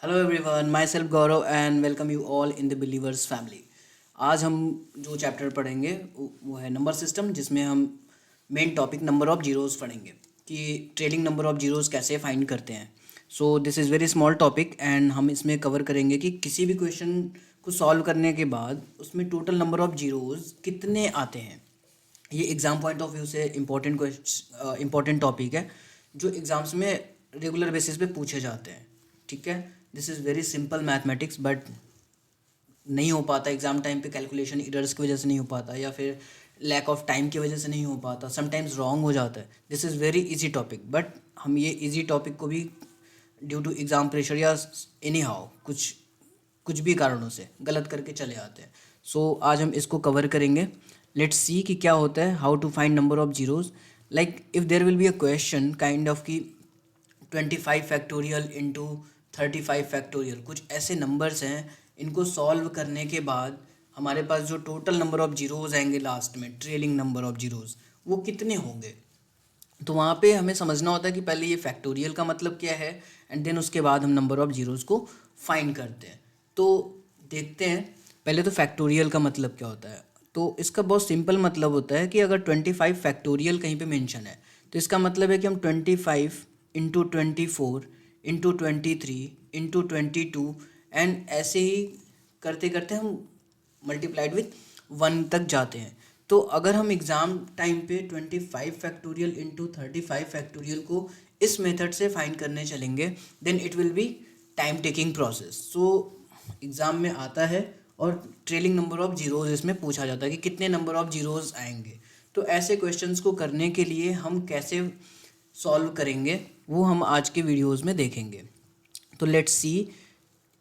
Hello everyone, my self Gaurav and welcome you all in the believers family. आज हम जो chapter पढ़ेंगे वो है नंबर सिस्टम, जिसमें हम main topic number of zeros पढ़ेंगे कि ट्रेलिंग नंबर ऑफ जीरोज़ कैसे फाइंड करते हैं। So this is very small topic and हम इसमें कवर करेंगे कि किसी भी क्वेश्चन को सॉल्व करने के बाद उसमें टोटल नंबर ऑफ जीरोज़ कितने आते हैं। ये एग्ज़ाम पॉइंट ऑफ व्यू से इम्पोर्टेंट टॉपिक है जो एग्ज़ाम्स में रेगुलर बेसिस पे पूछे जाते हैं। ठीक है, this is very simple mathematics, but नहीं हो पाता एग्ज़ाम टाइम पे, कैलकुलेशन एरर्स की वजह से नहीं हो पाता या फिर लैक ऑफ टाइम की वजह से नहीं हो पाता, समटाइम्स रॉन्ग हो जाता है। This is very easy topic, but हम ये इजी टॉपिक को भी ड्यू टू एग्ज़ाम प्रेशर या एनी हाउ कुछ कुछ भी कारणों से गलत करके चले आते हैं। सो आज हम इसको कवर करेंगे। लेट्स सी कि क्या होता है, how to find number of zeros. Like if there will be a question kind of की 25 फैक्टोरियल इंटू 35 फैक्टोरियल, कुछ ऐसे नंबर्स हैं, इनको सॉल्व करने के बाद हमारे पास जो टोटल नंबर ऑफ जीरोज़ आएंगे लास्ट में, ट्रेलिंग नंबर ऑफ जीरोज़, वो कितने होंगे। तो वहाँ पे हमें समझना होता है कि पहले ये फैक्टोरियल का मतलब क्या है एंड देन उसके बाद हम नंबर ऑफ जीरोज़ को फाइंड करते हैं। तो देखते हैं पहले तो फैक्टोरियल का मतलब क्या होता है। तो इसका बहुत सिंपल मतलब होता है कि अगर 25 फैक्टोरियल कहीं पे मेंशन है तो इसका मतलब है कि हम 25 इंटू 24 इंटू 23 इंटू 22 एंड ऐसे ही करते करते हम मल्टीप्लाइड विथ 1 तक जाते हैं। तो अगर हम एग्ज़ाम टाइम पे 25 फैक्टोरियल इंटू 35 फैक्टोरियल को इस मेथड से फाइंड करने चलेंगे, then it will be time taking process. So exam में आता है और ट्रेलिंग नंबर ऑफ जीरोज़ इसमें पूछा जाता है कि कितने नंबर ऑफ जीरोज़ आएंगे। तो ऐसे क्वेश्चंस को करने के लिए हम कैसे सॉल्व करेंगे वो हम आज के वीडियोज़ में देखेंगे। तो लेट्स सी,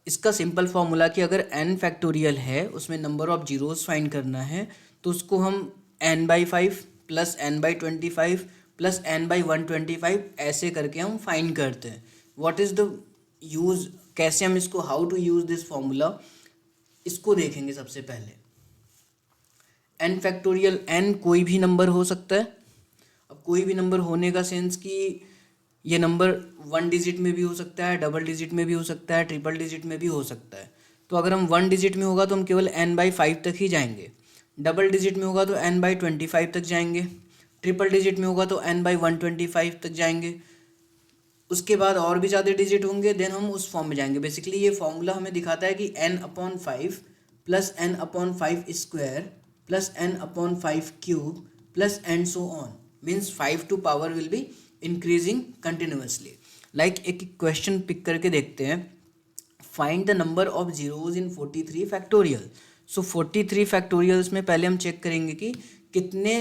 इसका सिंपल फॉर्मूला कि अगर n फैक्टोरियल है उसमें नंबर ऑफ जीरोज़ फाइंड करना है तो उसको हम n/5 plus n/25 plus n/125 ऐसे करके हम फाइंड करते हैं। व्हाट इज़ द यूज़, कैसे हम इसको, how to use this formula, इसको देखेंगे सबसे पहले। n फैक्टोरियल, n कोई भी नंबर हो सकता है। अब कोई भी नंबर होने का सेंस कि ये नंबर 1 डिजिट में भी हो सकता है, डबल डिजिट में भी हो सकता है, ट्रिपल डिजिट में भी हो सकता है। तो अगर हम 1 डिजिट में होगा तो हम केवल n/5 तक ही जाएंगे, डबल डिजिट में होगा तो n/25 तक जाएंगे, ट्रिपल डिजिट में होगा तो n/125 तक जाएंगे। उसके बाद और भी ज़्यादा डिजिट होंगे, देन हम उस फॉर्म में जाएंगे। बेसिकली ये फॉर्मूला हमें दिखाता है कि n/5 plus n/5 square plus n/5 cube plus and so on, means 5 to power will be increasing continuously. Like एक क्वेश्चन पिक करके देखते हैं, find the number of zeros in 43 factorial. So 43 factorials में पहले हम चेक करेंगे कि कितने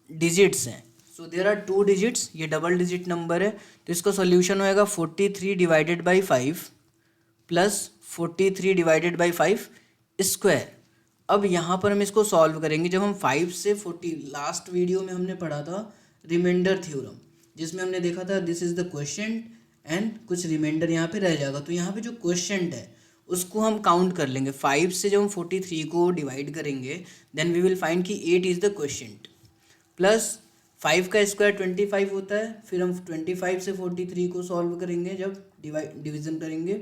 डिजिट्स हैं। सो देयर आर 2 डिजिट्स, ये डबल डिजिट नंबर है तो इसका सॉल्यूशन होएगा 43 divided by 5 plus 43 divided by 5 square. अब यहाँ पर हम इसको सॉल्व करेंगे जब हम 5 से 40, लास्ट वीडियो में हमने पढ़ा था रिमाइंडर थ्योरम, जिसमें हमने देखा था this is the question and कुछ रिमाइंडर यहाँ पे रह जाएगा। तो यहाँ पे जो क्वेश्चन है उसको हम काउंट कर लेंगे। 5 से जब हम 43 को डिवाइड करेंगे देन वी विल फाइंड कि 8 इज द क्वेश्चन, प्लस 5 का स्क्वायर 25 होता है। फिर हम 25 से 43 को सॉल्व करेंगे, जब डिवीजन करेंगे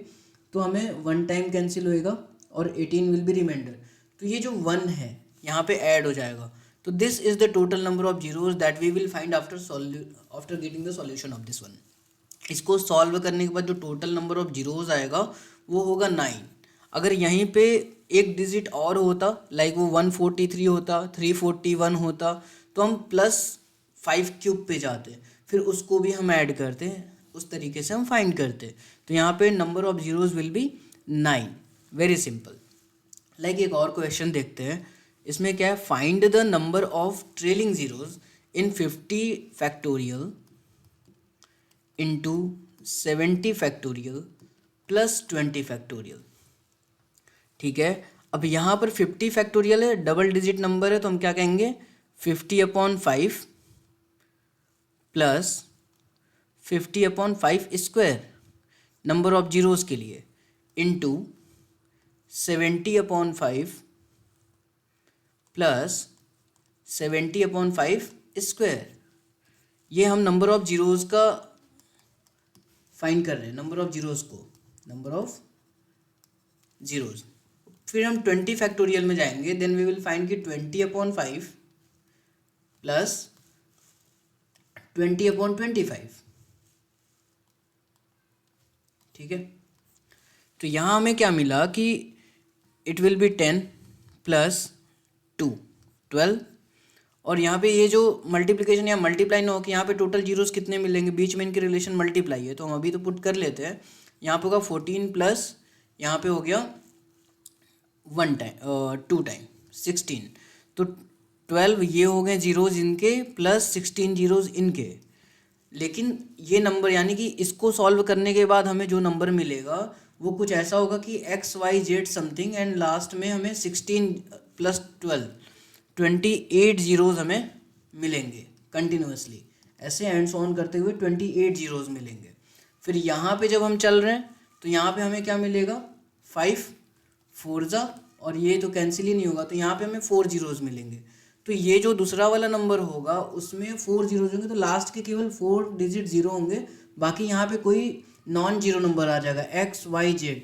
तो हमें 1 टाइम कैंसिल होएगा और 18 विल बी रिमाइंडर। तो ये जो 1 है यहाँ पे ऐड हो जाएगा। तो this is the total number of zeros that we will find after getting the solution of this one. इसको सॉल्व करने के बाद जो टोटल नंबर ऑफ जीरोज आएगा वो होगा 9। अगर यहीं पे एक डिजिट और होता, लाइक वो 143 होता, 341 होता, तो हम प्लस 5 क्यूब पे जाते, फिर उसको भी हम ऐड करते, उस तरीके से हम फाइंड करते। तो यहाँ पे number of zeros will be 9। Very simple. Like एक और क्वेश्चन देखते हैं, इसमें क्या है, find the number of trailing zeros in 50 factorial into 70 factorial plus 20 factorial. ठीक है, अब यहाँ पर 50 फैक्टोरियल है, डबल डिजिट नंबर है, तो हम क्या कहेंगे 50/5 plus 50/5 square number of zeros के लिए इंटू 70/5 प्लस 70/5 स्क्वायर। ये हम नंबर ऑफ जीरोज़ का फाइंड कर रहे हैं, नंबर ऑफ जीरोज़ को, नंबर ऑफ जीरोज। फिर हम 20 फैक्टोरियल में जाएंगे, देन वी विल फाइंड कि 20/5 प्लस 20/25, ठीक है। तो यहाँ हमें क्या मिला कि इट विल बी 10 प्लस 2 12, और यहाँ पे ये जो मल्टीप्लिकेशन या मल्टीप्लाई ना हो कि यहाँ पे टोटल जीरोस कितने मिलेंगे, बीच में इनके रिलेशन मल्टीप्लाई है, तो हम अभी तो पुट कर लेते हैं। यहाँ पे होगा 14 प्लस यहाँ पे हो गया 1 टाइम 2 टाइम 16, तो 12 ये हो गए जीरोज इनके प्लस 16 जीरोज इनके। लेकिन ये नंबर यानी कि इसको सॉल्व करने के बाद हमें जो नंबर मिलेगा वो कुछ ऐसा होगा कि XYZ समथिंग, एंड लास्ट में हमें 16 प्लस 12 28 जीरोज हमें मिलेंगे कंटिन्यूसली, ऐसे एंड ऑन करते हुए 28 जीरोज मिलेंगे। फिर यहाँ पे जब हम चल रहे हैं तो यहाँ पे हमें क्या मिलेगा 5 4 जा, और ये तो कैंसिल ही नहीं होगा, तो यहाँ पे हमें 4 जीरोज मिलेंगे। तो ये जो दूसरा वाला नंबर होगा उसमें 4 जीरोज होंगे, तो लास्ट के केवल 4 डिजिट जीरो होंगे, बाकी यहाँ पे कोई नॉन जीरो नंबर आ जाएगा XYZ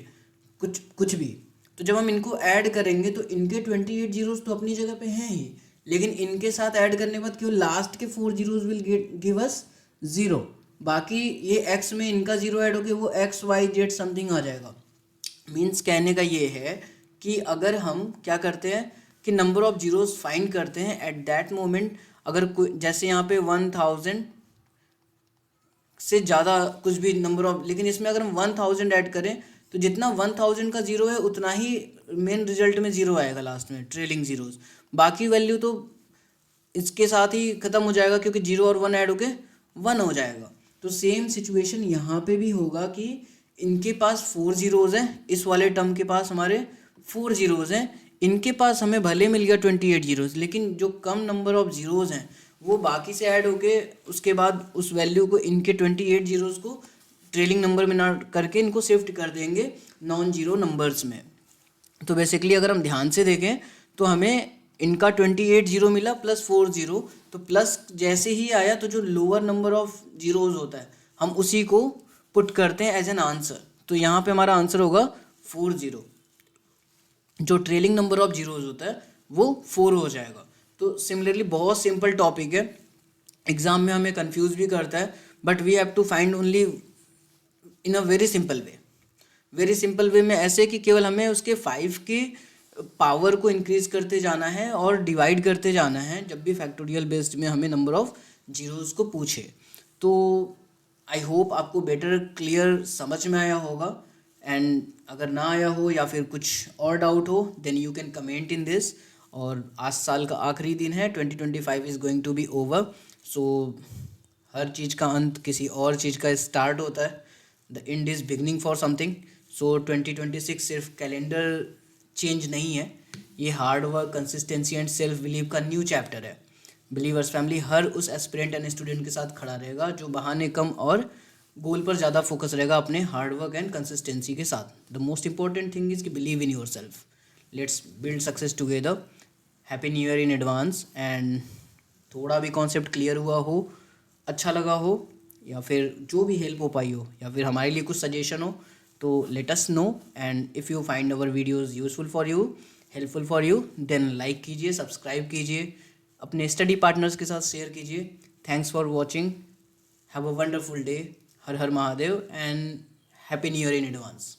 कुछ भी। तो जब हम इनको ऐड करेंगे तो इनके 28 जीरोज तो अपनी जगह पे हैं ही, लेकिन इनके साथ ऐड करने के बाद केवल लास्ट के 4 zeros will give us zero, बाकी ये x में इनका ज़ीरो ऐड होकर वो XYZ समथिंग आ जाएगा। मीन्स कहने का ये है कि अगर हम क्या करते हैं कि नंबर ऑफ जीरोस फाइंड करते हैं एट दैट मोमेंट, अगर कोई जैसे यहाँ पे 1000 से ज़्यादा कुछ भी नंबर ऑफ, लेकिन इसमें अगर हम 1000 ऐड करें तो जितना 1000 का जीरो है उतना ही मेन रिजल्ट में जीरो आएगा लास्ट में, ट्रेलिंग जीरोस, बाकी वैल्यू तो इसके साथ ही ख़त्म हो जाएगा क्योंकि जीरो और 1 ऐड होके 1 हो जाएगा। तो सेम सिचुएशन यहाँ पे भी होगा कि इनके पास 4 जीरोज़ हैं, इस वाले टर्म के पास हमारे 4 जीरोज़ हैं, इनके पास हमें भले मिल गया 28 जीरोज़, लेकिन जो कम नंबर ऑफ जीरोज़ हैं वो बाकी से ऐड होके उसके बाद उस वैल्यू को इनके 28 जीरोज़ को ट्रेलिंग नंबर में ना करके इनको शिफ्ट कर देंगे नॉन जीरो नंबर्स में। तो बेसिकली अगर हम ध्यान से देखें तो हमें इनका 28 जीरो मिला प्लस 4 जीरो, तो प्लस जैसे ही आया तो जो लोअर नंबर ऑफ जीरोज़ होता है हम उसी को पुट करते हैं एज एन आंसर। तो यहाँ पे हमारा आंसर होगा 40, जो ट्रेलिंग नंबर ऑफ जीरोज़ होता है वो 4 हो जाएगा। तो सिमिलरली बहुत सिंपल टॉपिक है, एग्ज़ाम में हमें कंफ्यूज भी करता है, but we have to find only in a very simple way. Very simple way में ऐसे कि केवल हमें उसके 5 के पावर को इंक्रीज करते जाना है और डिवाइड करते जाना है जब भी फैक्टोरियल बेस्ड में हमें नंबर ऑफ जीरोज़ को पूछे। तो आई होप आपको बेटर क्लियर समझ में आया होगा, एंड अगर ना आया हो या फिर कुछ और डाउट हो then you can comment in this. और आज साल का आखिरी दिन है, 2025 is going to be over, so हर चीज़ का अंत किसी और चीज़ का स्टार्ट होता है, the end is beginning for something. So 2026 सिर्फ कैलेंडर चेंज नहीं है, ये hard work, consistency and self believe का न्यू चैप्टर है। बिलीवर्स फैमिली हर उस एस्पिरेंट एंड स्टूडेंट के साथ खड़ा रहेगा जो बहाने कम और गोल पर ज़्यादा फोकस रहेगा अपने हार्ड वर्क एंड कंसिस्टेंसी के साथ। The most important thing is कि believe in your self. Let's build success together. Happy new year in advance. And थोड़ा भी कॉन्सेप्ट क्लियर हुआ हो, अच्छा लगा हो, या फिर जो भी हेल्प हो पाई हो, या फिर हमारे लिए कुछ सजेशन हो, तो let us know. And if you find our videos useful for you, helpful for you, then like कीजिए, सब्सक्राइब कीजिए, अपने स्टडी पार्टनर्स के साथ शेयर कीजिए। Thanks for watching, have a wonderful day, हर हर Mahadev, and happy new year in advance.